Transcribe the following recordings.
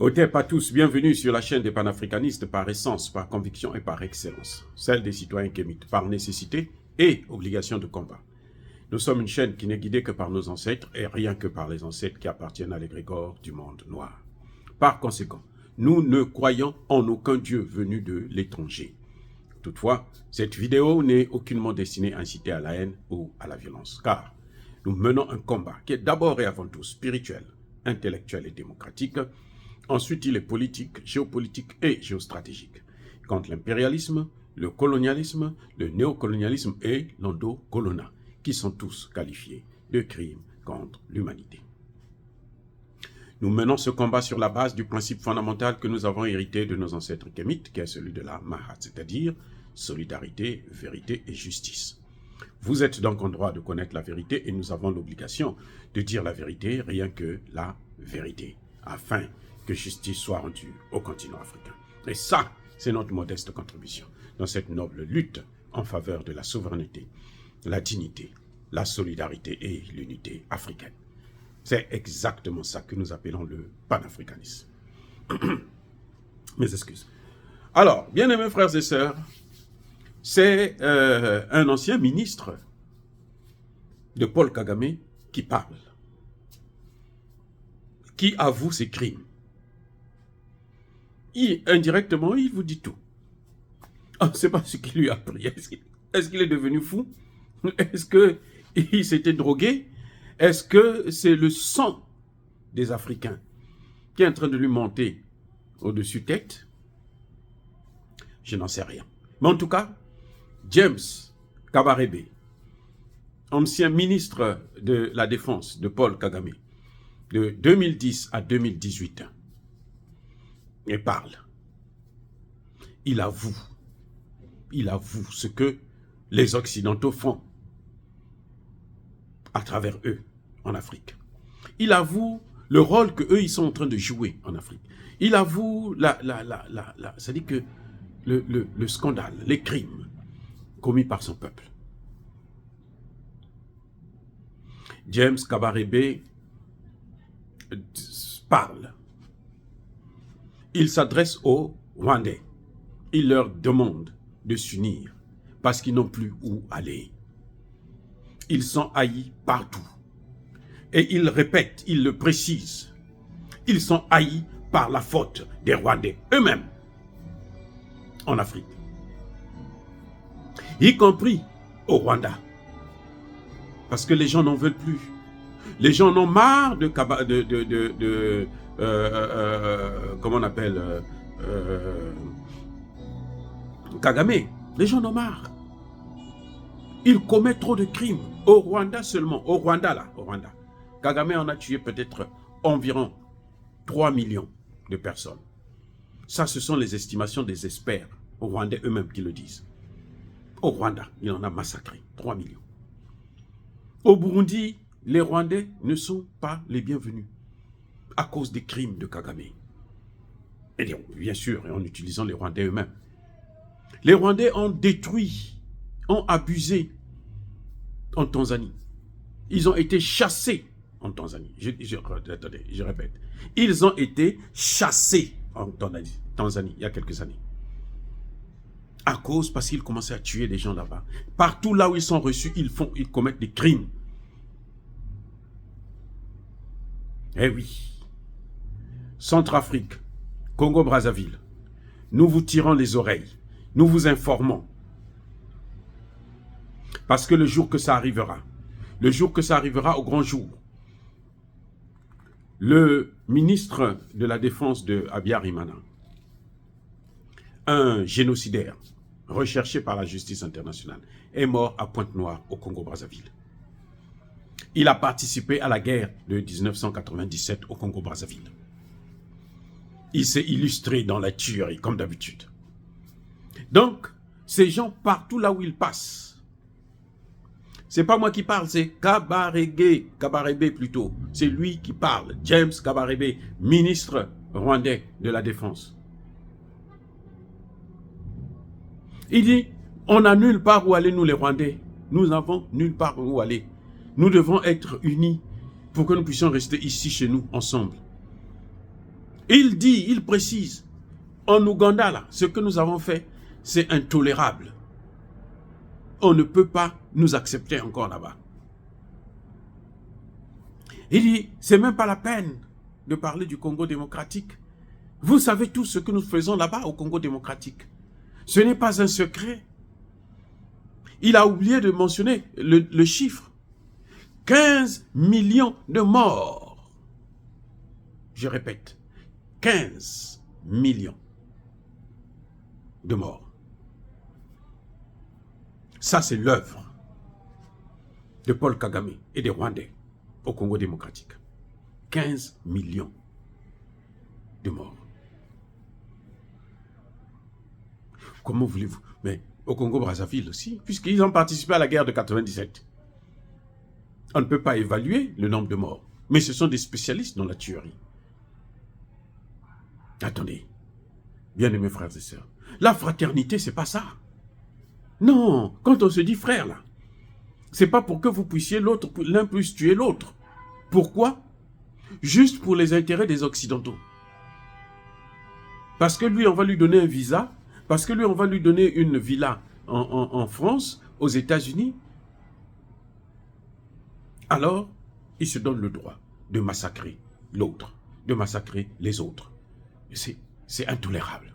Otep à tous, bienvenue sur la chaîne des panafricanistes par essence, par conviction et par excellence. Celle des citoyens kémites, par nécessité et obligation de combat. Nous sommes une chaîne qui n'est guidée que par nos ancêtres et rien que par les ancêtres qui appartiennent à l'égrégore du monde noir. Par conséquent, nous ne croyons en aucun dieu venu de l'étranger. Toutefois, cette vidéo n'est aucunement destinée à inciter à la haine ou à la violence, car nous menons un combat qui est d'abord et avant tout spirituel, intellectuel et démocratique. Ensuite, il est politique, géopolitique et géostratégique, contre l'impérialisme, le colonialisme, le néocolonialisme et l'endocolonat, qui sont tous qualifiés de crimes contre l'humanité. Nous menons ce combat sur la base du principe fondamental que nous avons hérité de nos ancêtres kémites, qui est celui de la Mahat, c'est-à-dire solidarité, vérité et justice. Vous êtes donc en droit de connaître la vérité et nous avons l'obligation de dire la vérité, rien que la vérité, afin que justice soit rendue au continent africain. Et ça, c'est notre modeste contribution dans cette noble lutte en faveur de la souveraineté, la dignité, la solidarité et l'unité africaine. C'est exactement ça que nous appelons le panafricanisme. Mes excuses. Alors, bien-aimés frères et sœurs, c'est un ancien ministre de Paul Kagame qui parle, qui avoue ses crimes. Indirectement, il vous dit tout. On ne sait pas ce qui lui a pris. Est-ce qu'il est devenu fou? Est-ce qu'il s'était drogué? Est-ce que c'est le sang des Africains qui est en train de lui monter au-dessus tête? Je n'en sais rien. Mais en tout cas, James Kabarebe, ancien ministre de la Défense de Paul Kagame, de 2010 à 2018, et parle. Il avoue ce que les Occidentaux font à travers eux en Afrique. Il avoue le rôle que eux ils sont en train de jouer en Afrique. Il avoue c'est-à-dire que le scandale, les crimes commis par son peuple. James Kabarebe parle. Il s'adresse aux Rwandais. Il leur demande de s'unir parce qu'ils n'ont plus où aller. Ils sont haïs partout. Et il répète, il le précise. Ils sont haïs par la faute des Rwandais eux-mêmes en Afrique. Y compris au Rwanda. Parce que les gens n'en veulent plus. Les gens en ont marre de comment on appelle Kagame. Les gens en ont marre. Il commet trop de crimes. Au Rwanda seulement. Au Rwanda. Kagame en a tué peut-être environ 3 millions de personnes. Ça, ce sont les estimations des experts au Rwandais eux-mêmes qui le disent. Au Rwanda, il en a massacré 3 millions. Au Burundi, les Rwandais ne sont pas les bienvenus à cause des crimes de Kagame. Et bien sûr, en utilisant les Rwandais eux-mêmes. Les Rwandais ont détruit, ont abusé en Tanzanie. Ils ont été chassés en Tanzanie. Attendez, je répète. Ils ont été chassés en Tanzanie il y a quelques années. Parce qu'ils commençaient à tuer des gens là-bas. Partout là où ils sont reçus, ils commettent des crimes. Eh oui. Centrafrique, Congo-Brazzaville, nous vous tirons les oreilles. Nous vous informons. Parce que le jour que ça arrivera, au grand jour, le ministre de la Défense de Habyarimana, un génocidaire recherché par la justice internationale, est mort à Pointe-Noire au Congo-Brazzaville. Il a participé à la guerre de 1997 au Congo-Brazzaville. Il s'est illustré dans la tuerie, comme d'habitude. Donc, ces gens, partout là où ils passent, c'est pas moi qui parle, c'est Kabarebe plutôt. C'est lui qui parle, James Kabarebe, ministre rwandais de la Défense. Il dit, on n'a nulle part où aller, nous les Rwandais. Nous n'avons nulle part où aller. Nous devons être unis pour que nous puissions rester ici chez nous, ensemble. Il dit, il précise, en Ouganda, là, ce que nous avons fait, c'est intolérable. On ne peut pas nous accepter encore là-bas. Il dit, c'est même pas la peine de parler du Congo démocratique. Vous savez tout ce que nous faisons là-bas au Congo démocratique. Ce n'est pas un secret. Il a oublié de mentionner le chiffre. 15 millions de morts. Je répète, 15 millions de morts. Ça, c'est l'œuvre de Paul Kagame et des Rwandais au Congo démocratique. 15 millions de morts. Comment voulez-vous? Mais au Congo-Brazzaville aussi, puisqu'ils ont participé à la guerre de 97. On ne peut pas évaluer le nombre de morts. Mais ce sont des spécialistes dans la tuerie. Attendez, bien-aimés frères et sœurs, la fraternité, c'est pas ça. Non, quand on se dit frère, là, c'est pas pour que vous puissiez l'autre, l'un puisse tuer l'autre. Pourquoi? Juste pour les intérêts des Occidentaux. Parce que lui, on va lui donner un visa, parce que lui, on va lui donner une villa en France, aux États-Unis. Alors, il se donne le droit de massacrer l'autre, de massacrer les autres. C'est intolérable.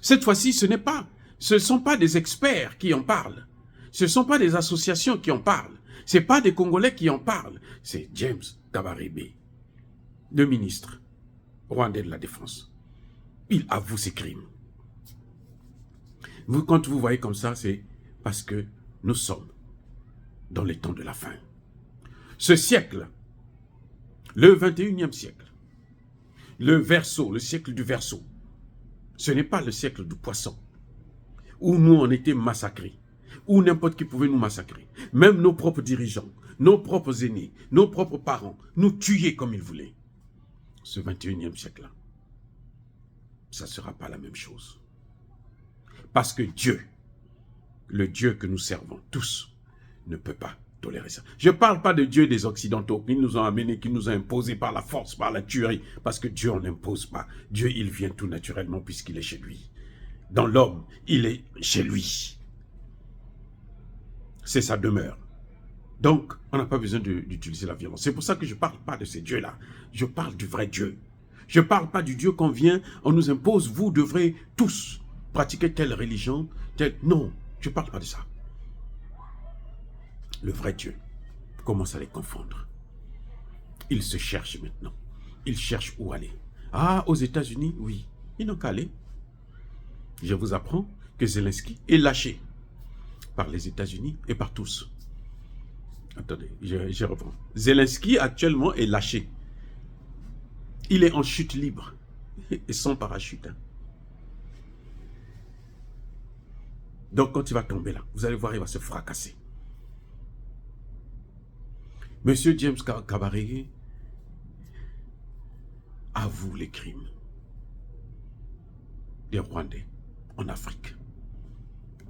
Cette fois-ci, ce ne sont pas des experts qui en parlent. Ce ne sont pas des associations qui en parlent. Ce n'est pas des Congolais qui en parlent. C'est James Kabarebe, le ministre rwandais de la Défense. Il avoue ses crimes. Vous, quand vous voyez comme ça, c'est parce que nous sommes dans les temps de la fin. Ce siècle, le 21e siècle, le Verseau, le siècle du Verseau, ce n'est pas le siècle du poisson, où nous on était massacrés, où n'importe qui pouvait nous massacrer. Même nos propres dirigeants, nos propres aînés, nos propres parents, nous tuer comme ils voulaient. Ce 21e siècle-là, ça ne sera pas la même chose. Parce que Dieu, le Dieu que nous servons tous, ne peut pas tolérer ça. Je ne parle pas de Dieu des Occidentaux qui nous ont amenés, qui nous ont imposés par la force, par la tuerie. Parce que Dieu, on n'impose pas. Dieu, il vient tout naturellement puisqu'il est chez lui. Dans l'homme, il est chez lui. C'est sa demeure. Donc, on n'a pas besoin d'utiliser la violence. C'est pour ça que je ne parle pas de ces dieux-là. Je parle du vrai Dieu. Je ne parle pas du Dieu qu'on vient, on nous impose, vous devrez tous pratiquer telle religion, telle... Non, je ne parle pas de ça. Le vrai Dieu commence à les confondre. Ils se cherchent maintenant. Ils cherchent où aller. Ah, aux États-Unis, oui. Ils n'ont qu'à aller. Je vous apprends que Zelensky est lâché par les États-Unis et par tous. Attendez, je reprends. Zelensky actuellement est lâché. Il est en chute libre et sans parachute. Donc quand il va tomber là, vous allez voir, il va se fracasser. Monsieur James Kabarebe avoue les crimes des Rwandais en Afrique.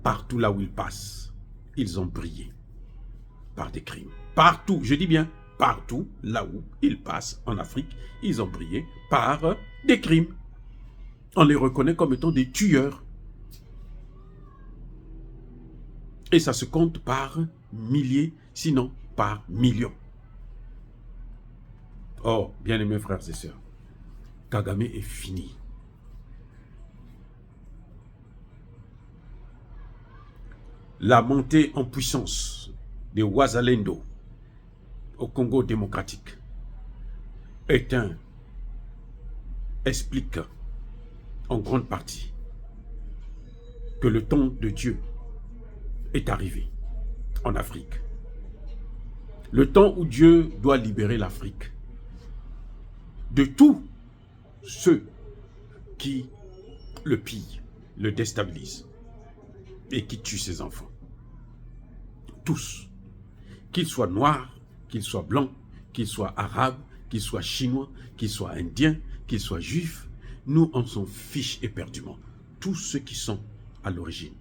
Partout là où ils passent, ils ont brillé par des crimes. Partout, je dis bien, partout là où ils passent en Afrique, ils ont brillé par des crimes. On les reconnaît comme étant des tueurs. Et ça se compte par milliers, sinon par millions. Oh, bien-aimés frères et sœurs, Kagame est fini. La montée en puissance de Wazalendo au Congo démocratique explique en grande partie que le temps de Dieu est arrivé en Afrique. Le temps où Dieu doit libérer l'Afrique de tous ceux qui le pillent, le déstabilisent et qui tuent ses enfants. Tous. Qu'ils soient noirs, qu'ils soient blancs, qu'ils soient arabes, qu'ils soient chinois, qu'ils soient indiens, qu'ils soient juifs, nous en s'en fiche éperdument. Tous ceux qui sont à l'origine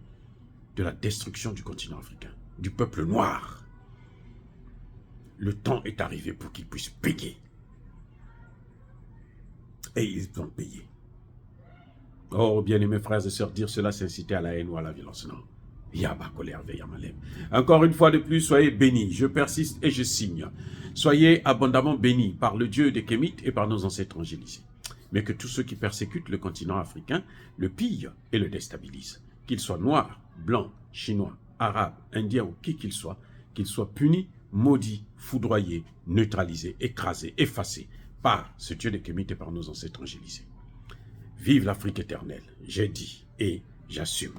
de la destruction du continent africain, du peuple noir. Le temps est arrivé pour qu'ils puissent payer. Et ils ont payé. Oh, bien-aimés frères et sœurs, dire cela, c'est inciter à la haine ou à la violence. Non. Yaba colère Yamalem. Encore une fois de plus, soyez bénis. Je persiste et je signe. Soyez abondamment bénis par le Dieu des Kémites et par nos ancêtres angélisés. Mais que tous ceux qui persécutent le continent africain le pillent et le déstabilisent. Qu'ils soient noirs, blancs, chinois, arabes, indiens ou qui qu'ils soient punis, maudits, foudroyés, neutralisés, écrasés, effacés par ce Dieu des Kémites et par nos ancêtres angélisés. Vive l'Afrique éternelle, j'ai dit et j'assume.